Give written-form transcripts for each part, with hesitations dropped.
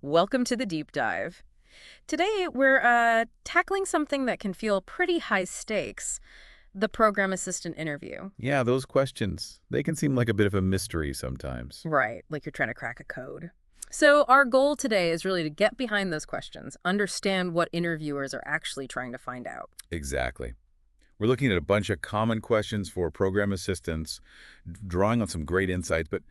Welcome to the deep dive. Today, we're tackling something that can feel pretty high stakes, the program assistant interview. Yeah, those questions, they can seem like a bit of a mystery sometimes. Right, like you're trying to crack a code. So, our goal today is really to get behind those questions, understand what interviewers are actually trying to find out. Exactly. We're looking at a bunch of common questions for program assistants, drawing on some great insights, but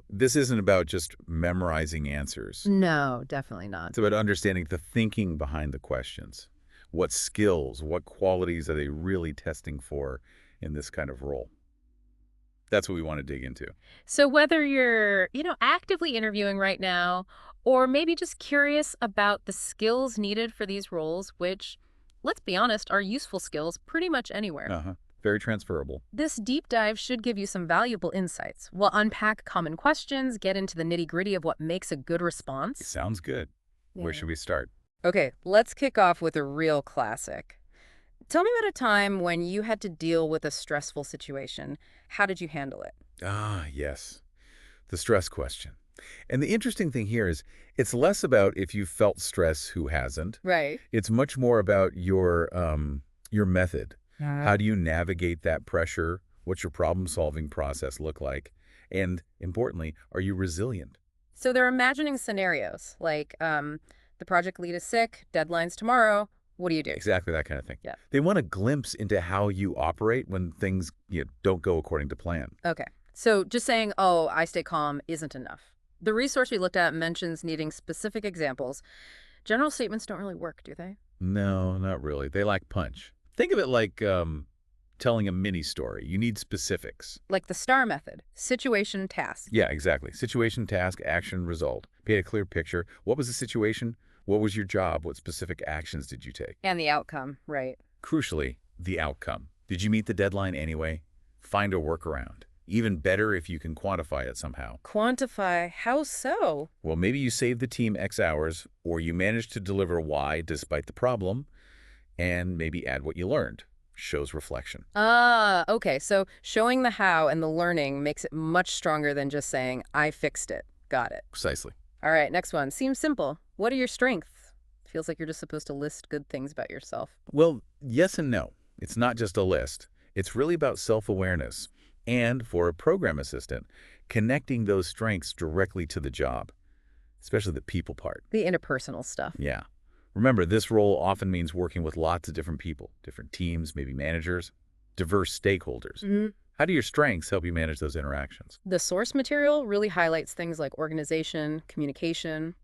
this isn't about just memorizing answers. No, definitely not. It's about understanding the thinking behind the questions. What skills, what qualities are they really testing for in this kind of role? That's what we want to dig into. So, whether you're, actively interviewing right now, or maybe just curious about the skills needed for these roles, which, let's be honest, are useful skills pretty much anywhere. Uh-huh. Very transferable. This deep dive should give you some valuable insights. We'll unpack common questions, get into the nitty-gritty of what makes a good response. Sounds good. Where Yeah. should we start? Okay, let's kick off with a real classic. Tell me about a time when you had to deal with a stressful situation. How did you handle it? Ah, yes. The stress question. And the interesting thing here is it's less about if you felt stress, who hasn't. Right. It's much more about your method. How do you navigate that pressure? What's your problem-solving process look like? And importantly, are you resilient? So they're imagining scenarios like the project lead is sick, deadline's tomorrow. What do you do? Exactly that kind of thing. Yeah. They want a glimpse into how you operate when things don't go according to plan. Okay. So just saying, oh, I stay calm isn't enough. The resource we looked at mentions needing specific examples. General statements don't really work, do they? No, not really. They lack punch. Think of it like telling a mini story. You need specifics. Like the STAR method, situation, task. Yeah, exactly. Situation, task, action, result. Paint a clear picture. What was the situation? What was your job? What specific actions did you take? And the outcome, right. Crucially, the outcome. Did you meet the deadline anyway? Find a workaround. Even better if you can quantify it somehow. Quantify, how so? Well, maybe you saved the team X hours, or you managed to deliver Y despite the problem, and maybe add what you learned. Shows reflection. Ah, okay. So showing the how and the learning makes it much stronger than just saying, I fixed it. Got it. Precisely. All right, next one. Seems simple. What are your strengths? Feels like you're just supposed to list good things about yourself. Well, yes and no. It's not just a list. It's really about self-awareness. And for a program assistant, connecting those strengths directly to the job, especially the people part. The interpersonal stuff. Yeah. Remember, this role often means working with lots of different people, different teams, maybe managers, diverse stakeholders. Hmm. How do your strengths help you manage those interactions? The source material really highlights things like organization, communication,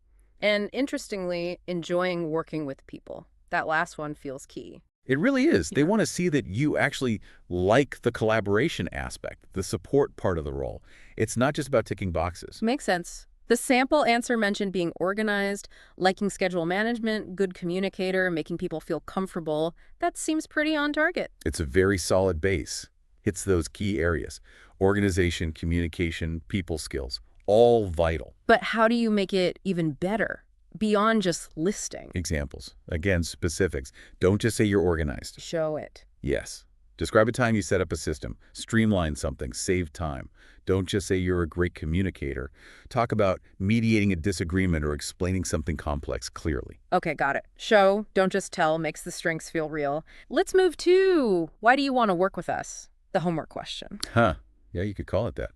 and interestingly, enjoying working with people. That last one feels key. It really is. They Yeah. want to see that you actually like the collaboration aspect, the support part of the role. It's not just about ticking boxes. Makes sense. The sample answer mentioned being organized, liking schedule management, good communicator, making people feel comfortable. That seems pretty on target. It's a very solid base. Hits those key areas. Organization, communication, people skills, all vital. But how do you make it even better? Beyond just listing. Examples. Again, specifics. Don't just say you're organized. Show it. Yes. Describe a time you set up a system. Streamline something. Save time. Don't just say you're a great communicator. Talk about mediating a disagreement or explaining something complex clearly. Okay, got it. Show, don't just tell, makes the strengths feel real. Let's move to why do you want to work with us? The homework question. Huh. Yeah, you could call it that.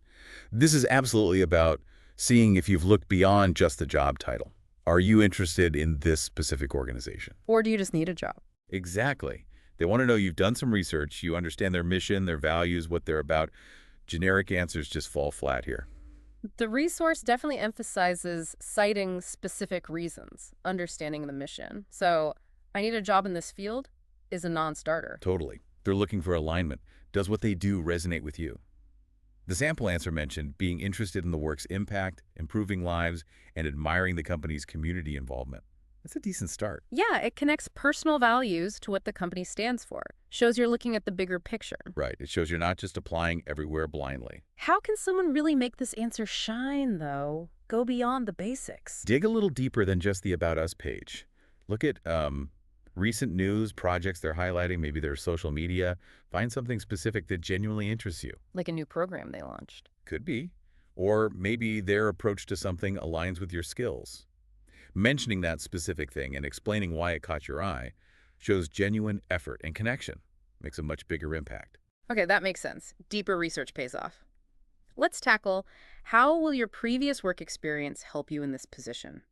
This is absolutely about seeing if you've looked beyond just the job title. Are you interested in this specific organization? Or do you just need a job? Exactly. They want to know you've done some research, you understand their mission, their values, what they're about. Generic answers just fall flat here. The resource definitely emphasizes citing specific reasons, understanding the mission. So, I need a job in this field is a non-starter. Totally. They're looking for alignment. Does what they do resonate with you? The sample answer mentioned being interested in the work's impact, improving lives, and admiring the company's community involvement. That's a decent start. Yeah, it connects personal values to what the company stands for. Shows you're looking at the bigger picture. Right. It shows you're not just applying everywhere blindly. How can someone really make this answer shine, though? Go beyond the basics. Dig a little deeper than just the About Us page. Look at recent news, projects they're highlighting, maybe their social media. Find something specific that genuinely interests you. Like a new program they launched. Could be. Or maybe their approach to something aligns with your skills. Mentioning that specific thing and explaining why it caught your eye shows genuine effort and connection. Makes a much bigger impact. Okay, that makes sense. Deeper research pays off. Let's tackle how will your previous work experience help you in this position?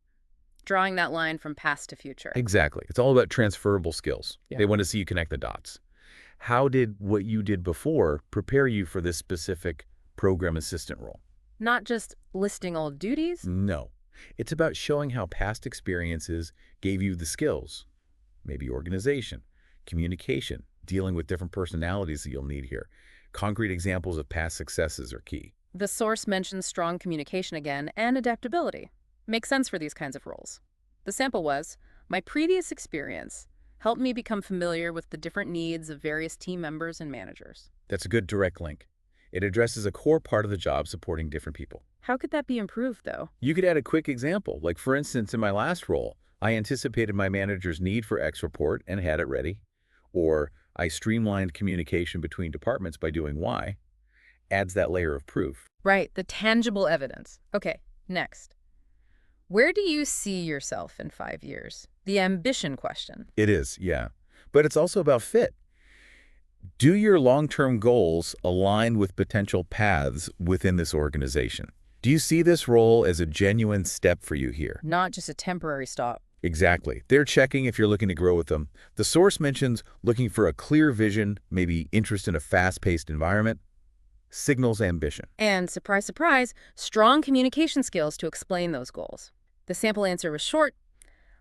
Drawing that line from past to future. Exactly. It's all about transferable skills. Yeah. They want to see you connect the dots. How did what you did before prepare you for this specific program assistant role? Not just listing old duties. No. It's about showing how past experiences gave you the skills, maybe organization, communication, dealing with different personalities that you'll need here. Concrete examples of past successes are key. The source mentions strong communication again and adaptability. Makes sense for these kinds of roles. The sample was, my previous experience helped me become familiar with the different needs of various team members and managers. That's a good direct link. It addresses a core part of the job supporting different people. How could that be improved, though? You could add a quick example, like for instance, in my last role, I anticipated my manager's need for X report and had it ready. Or I streamlined communication between departments by doing Y. Adds that layer of proof. Right, the tangible evidence. Okay, next. Where do you see yourself in 5 years? The ambition question. It is, yeah. But it's also about fit. Do your long-term goals align with potential paths within this organization? Do you see this role as a genuine step for you here? Not just a temporary stop. Exactly. They're checking if you're looking to grow with them. The source mentions looking for a clear vision, maybe interest in a fast-paced environment. Signals ambition. And surprise, surprise, strong communication skills to explain those goals. The sample answer was short.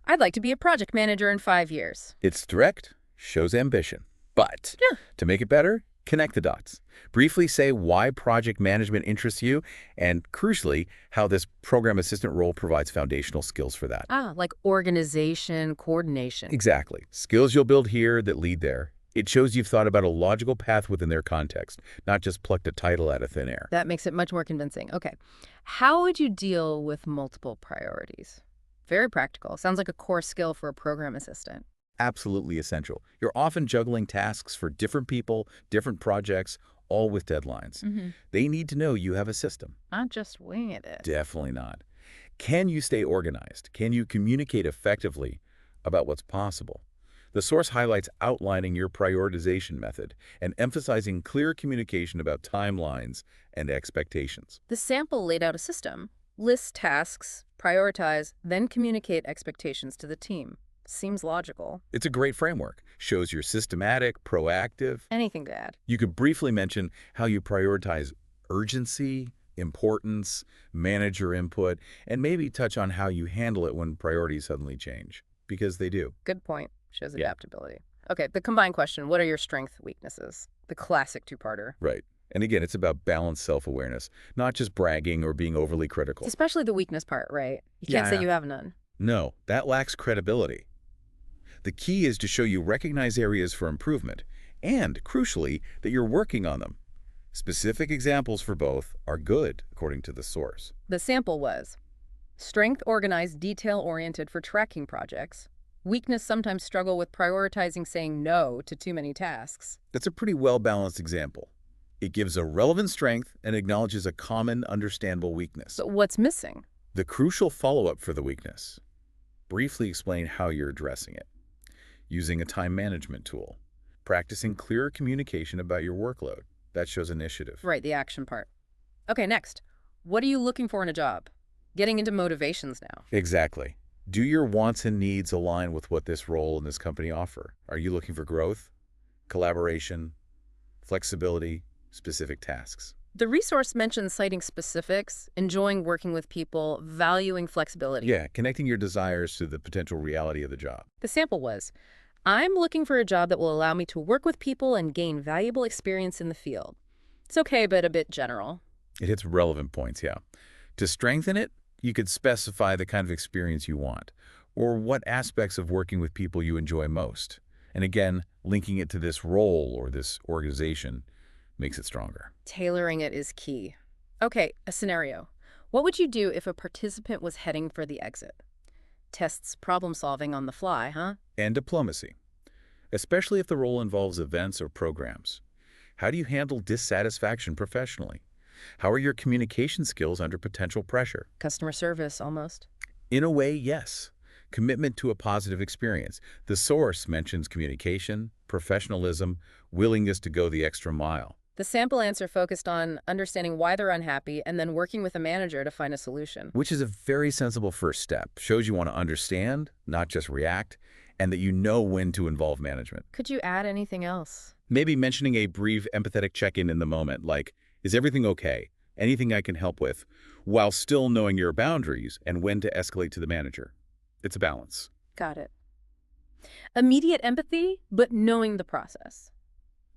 I'd like to be a project manager in 5 years. It's direct, shows ambition. But Yeah. to make it better, connect the dots. Briefly say why project management interests you, and crucially, how this program assistant role provides foundational skills for that. Like organization, coordination. Exactly. Skills you'll build here that lead there. It shows you've thought about a logical path within their context, not just plucked a title out of thin air. That makes it much more convincing. Okay. How would you deal with multiple priorities? Very practical. Sounds like a core skill for a program assistant. Absolutely essential. You're often juggling tasks for different people, different projects, all with deadlines. They need to know you have a system. Not just winging it. Definitely not. Can you stay organized? Can you communicate effectively about what's possible? The source highlights outlining your prioritization method and emphasizing clear communication about timelines and expectations. The sample laid out a system. List tasks, prioritize, then communicate expectations to the team. Seems logical. It's a great framework. Shows you're systematic, proactive. Anything to add? You could briefly mention how you prioritize urgency, importance, manager input, and maybe touch on how you handle it when priorities suddenly change, because they do. Good point. Shows Yeah. adaptability. Okay, the combined question. What are your strengths, weaknesses? The classic two-parter. Right. And again, it's about balanced self-awareness, not just bragging or being overly critical. Especially the weakness part, right? You can't say Yeah. you have none. No, that lacks credibility. The key is to show you recognize areas for improvement and, crucially, that you're working on them. Specific examples for both are good, according to the source. The sample was strength organized, detail-oriented for tracking projects. Weakness sometimes struggle with prioritizing saying no to too many tasks. That's a pretty well-balanced example. It gives a relevant strength and acknowledges a common, understandable weakness. But what's missing? The crucial follow-up for the weakness. Briefly explain how you're addressing it. Using a time management tool. Practicing clearer communication about your workload. That shows initiative. Right, the action part. Okay, next. What are you looking for in a job? Getting into motivations now. Exactly. Do your wants and needs align with what this role and this company offer? Are you looking for growth, collaboration, flexibility, specific tasks? The resource mentions citing specifics, enjoying working with people, valuing flexibility. Yeah, connecting your desires to the potential reality of the job. The sample was, I'm looking for a job that will allow me to work with people and gain valuable experience in the field. It's okay, but a bit general. It hits relevant points, yeah. To strengthen it, you could specify the kind of experience you want, or what aspects of working with people you enjoy most. And again, linking it to this role or this organization makes it stronger. Tailoring it is key. Okay, a scenario. What would you do if a participant was heading for the exit? Tests problem solving on the fly, huh? And diplomacy, especially if the role involves events or programs. How do you handle dissatisfaction professionally? How are your communication skills under potential pressure? Customer service, almost. In a way, yes. Commitment to a positive experience. The source mentions communication, professionalism, willingness to go the extra mile, The sample answer focused on understanding why they're unhappy and then working with a manager to find a solution. which is a very sensible first step. Shows you want to understand, not just react, and that you know when to involve management. Could you add anything else? Maybe mentioning a brief empathetic check-in in the moment, like, is everything okay? Anything I can help with? While still knowing your boundaries and when to escalate to the manager. It's a balance. Got it. Immediate empathy, but knowing the process.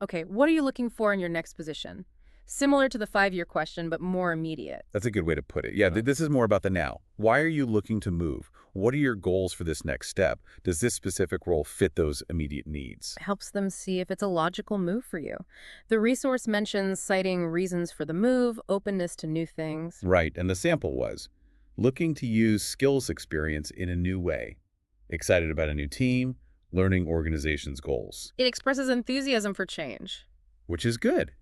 Okay, what are you looking for in your next position? Similar to the 5-year question, but more immediate. That's a good way to put it. Yeah, this is more about the now. Why are you looking to move? What are your goals for this next step? Does this specific role fit those immediate needs? Helps them see if it's a logical move for you. The resource mentions citing reasons for the move, openness to new things. Right, and the sample was looking to use skills experience in a new way. Excited about a new team, learning organization's goals, It expresses enthusiasm for change. which is good.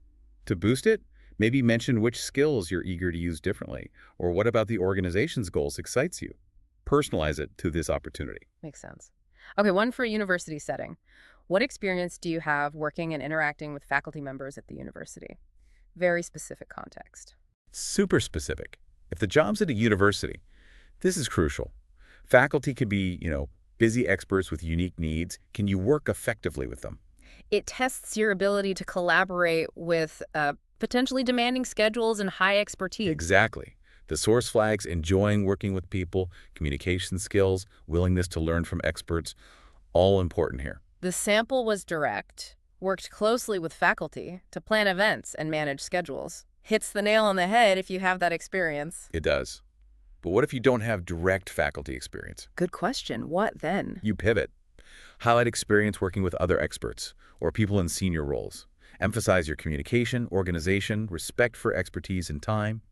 To boost it, maybe mention which skills you're eager to use differently, or what about the organization's goals excites you. Personalize it to this opportunity. Makes sense. Okay, one for a university setting. What experience do you have working and interacting with faculty members at the university? Very specific context. Super specific. If the job's at a university, this is crucial. Faculty can be, busy experts with unique needs. Can you work effectively with them? It tests your ability to collaborate with potentially demanding schedules and high expertise. Exactly. The source flags enjoying working with people, communication skills, willingness to learn from experts, all important here. The sample was direct, worked closely with faculty to plan events and manage schedules. Hits the nail on the head if you have that experience. It does. But what if you don't have direct faculty experience? Good question. What then? You pivot. Highlight experience working with other experts or people in senior roles. Emphasize your communication, organization, respect for expertise and time.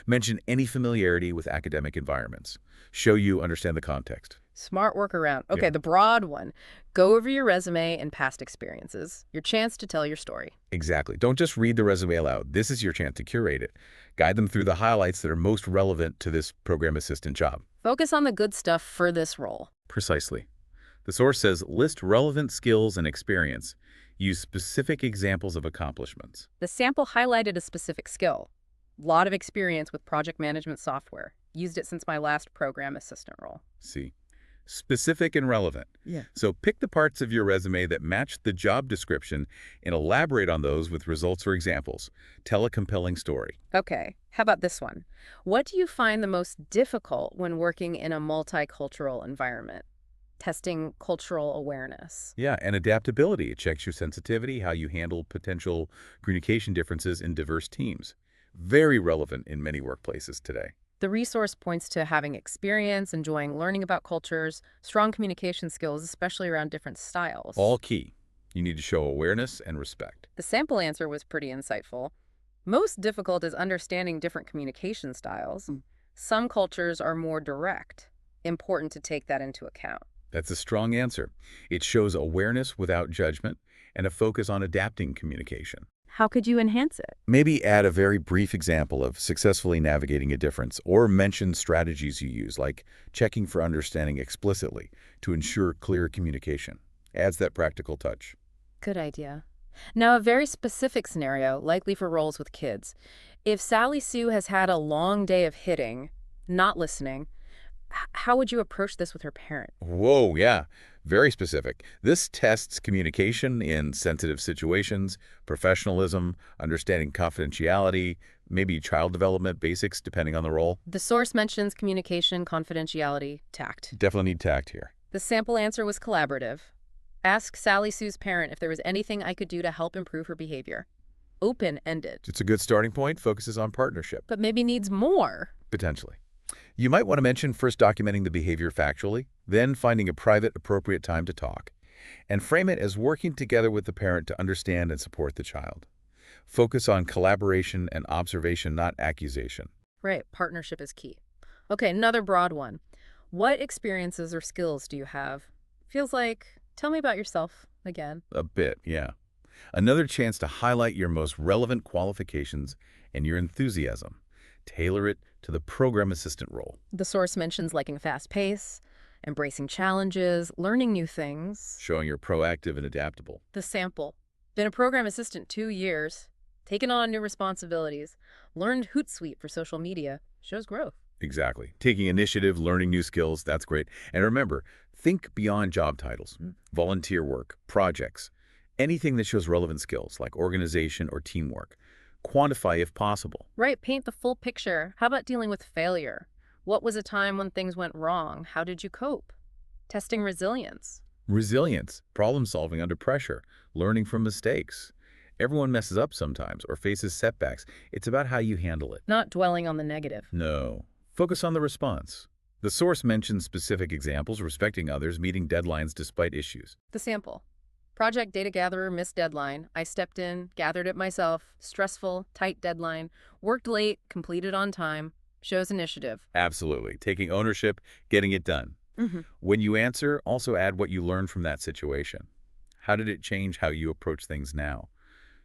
Mention any familiarity with academic environments. Show you understand the context. Smart workaround. Okay, Yeah. the broad one. Go over your resume and past experiences. Your chance to tell your story. Exactly. Don't just read the resume aloud. This is your chance to curate it. Guide them through the highlights that are most relevant to this program assistant job. Focus on the good stuff for this role. Precisely. The source says list relevant skills and experience. Use specific examples of accomplishments. The sample highlighted a specific skill. Lot of experience with project management software. Used it since my last program assistant role. See? Specific and relevant. Yeah. So pick the parts of your resume that match the job description and elaborate on those with results or examples. Tell a compelling story. Okay, how about this one? What do you find the most difficult when working in a multicultural environment? Testing cultural awareness. Yeah, and adaptability. It checks your sensitivity, how you handle potential communication differences in diverse teams. Very relevant in many workplaces today. The resource points to having experience, enjoying learning about cultures, strong communication skills, especially around different styles. All key. You need to show awareness and respect. The sample answer was pretty insightful. Most difficult is understanding different communication styles. Some cultures are more direct. Important to take that into account. That's a strong answer. It shows awareness without judgment and a focus on adapting communication. How could you enhance it? Maybe add a very brief example of successfully navigating a difference or mention strategies you use, like checking for understanding explicitly to ensure clear communication. Adds that practical touch. Good idea. Now, a very specific scenario, likely for roles with kids. If Sally Sue has had a long day of hitting, not listening, how would you approach this with her parent? Whoa, yeah. Very specific. This tests communication in sensitive situations, professionalism, understanding confidentiality, maybe child development basics, depending on the role. The source mentions communication, confidentiality, tact. Definitely need tact here. The sample answer was collaborative. Ask Sally Sue's parent if there was anything I could do to help improve her behavior. Open-ended. It's a good starting point, focuses on partnership, But maybe needs more. potentially. You might want to mention first documenting the behavior factually, then finding a private, appropriate time to talk, and frame it as working together with the parent to understand and support the child. Focus on collaboration and observation, not accusation. Right, partnership is key. Okay, another broad one. What experiences or skills do you have? Feels like, tell me about yourself again. A bit, yeah. Another chance to highlight your most relevant qualifications and your enthusiasm. tailor it to the program assistant role. The source mentions liking a fast pace, embracing challenges, learning new things. Showing you're proactive and adaptable. The sample. Been a program assistant 2 years, taken on new responsibilities, learned Hootsuite for social media, shows growth. Exactly. Taking initiative, learning new skills, that's great. And remember, think beyond job titles, volunteer work, projects, anything that shows relevant skills like organization or teamwork. Quantify if possible. Right, paint the full picture. How about dealing with failure? What was a time when things went wrong? How did you cope? Testing resilience. Resilience, problem solving under pressure, learning from mistakes. Everyone messes up sometimes or faces setbacks. It's about how you handle it. Not dwelling on the negative. No. Focus on the response. The source mentions specific examples, respecting others, meeting deadlines despite issues. The sample. Project data gatherer missed deadline. I stepped in, gathered it myself. Stressful, tight deadline. Worked late, completed on time. Shows initiative. Absolutely. Taking ownership, getting it done. When you answer, also add what you learned from that situation. How did it change how you approach things now?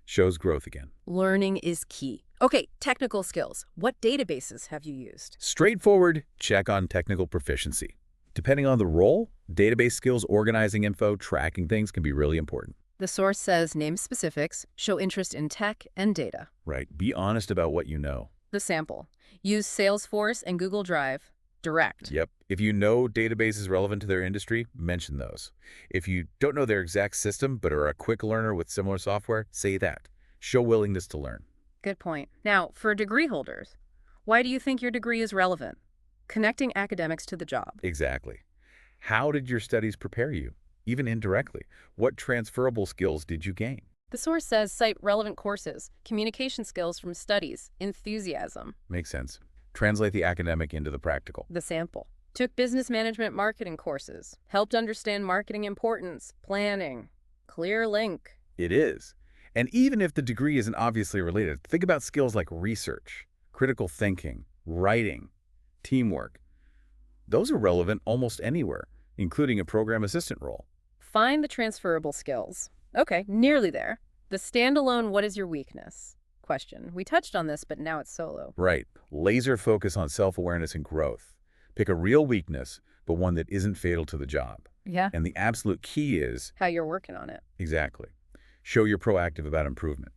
Shows growth again. Learning is key. Okay, technical skills. What databases have you used? Straightforward, check on technical proficiency. Depending on the role, database skills, organizing info, tracking things can be really important. The source says name specifics, show interest in tech and data. Right. Be honest about what you know. The sample. Use Salesforce and Google Drive. Direct. Yep. If you know databases relevant to their industry, mention those. If you don't know their exact system but are a quick learner with similar software, say that. Show willingness to learn. Good point. Now, for degree holders, why do you think your degree is relevant? Connecting academics to the job. Exactly. How did your studies prepare you? Even indirectly. What transferable skills did you gain? The source says cite relevant courses, communication skills from studies, enthusiasm. Makes sense. Translate the academic into the practical. The sample. Took business management marketing courses, helped understand marketing importance, planning. Clear link. It is. And even if the degree isn't obviously related, think about skills like research, critical thinking, writing, teamwork. Those are relevant almost anywhere, including a program assistant role. Find the transferable skills. Okay, nearly there. The standalone what is your weakness question. We touched on this, but now it's solo. Right. Laser focus on self-awareness and growth. Pick a real weakness, but one that isn't fatal to the job. Yeah. And the absolute key is... How you're working on it. Exactly. Show you're proactive about improvement.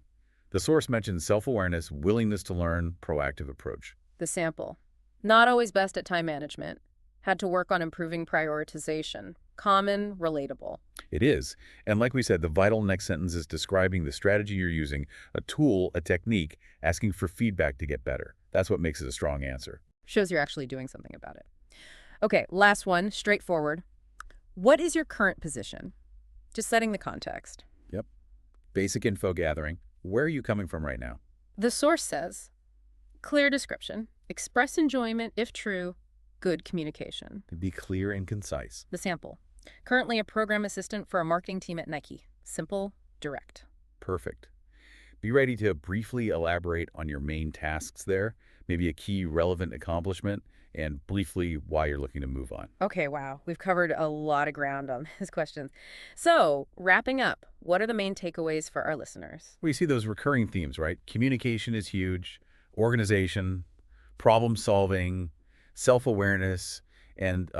The source mentions self-awareness, willingness to learn, proactive approach. The sample. Not always best at time management. Had to work on improving prioritization. Common, relatable. It is. And like we said, the vital next sentence is describing the strategy you're using, a tool, a technique, asking for feedback to get better. That's what makes it a strong answer. Shows you're actually doing something about it. Okay, last one, straightforward. What is your current position? Just setting the context. Yep. Basic info gathering. Where are you coming from right now? The source says, clear description, express enjoyment if true, good communication. Be clear and concise. The sample. Currently a program assistant for a marketing team at Nike. Simple, direct. Perfect. Be ready to briefly elaborate on your main tasks there, maybe a key relevant accomplishment, and briefly why you're looking to move on. Okay, wow. We've covered a lot of ground on this question. So, wrapping up, what are the main takeaways for our listeners? We see those recurring themes, right? Communication is huge, organization, problem solving, self-awareness, and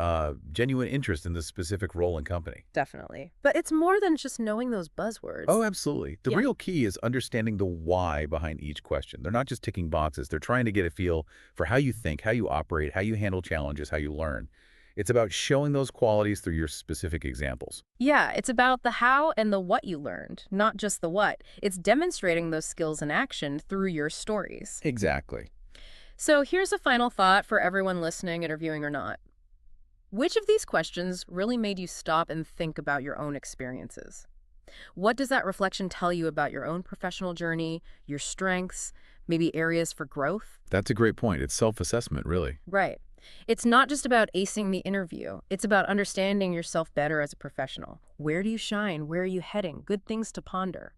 genuine interest in the specific role and company. Definitely. But it's more than just knowing those buzzwords. Oh, absolutely. The real key is understanding the why behind each question. They're not just ticking boxes. They're trying to get a feel for how you think, how you operate, how you handle challenges, how you learn. It's about showing those qualities through your specific examples. Yeah, it's about the how and the what you learned, not just the what. It's demonstrating those skills in action through your stories. Exactly. So here's a final thought for everyone listening, interviewing or not. Which of these questions really made you stop and think about your own experiences? What does that reflection tell you about your own professional journey, your strengths, maybe areas for growth? That's a great point. It's self-assessment, really. Right. It's not just about acing the interview. It's about understanding yourself better as a professional. Where do you shine? Where are you heading? Good things to ponder.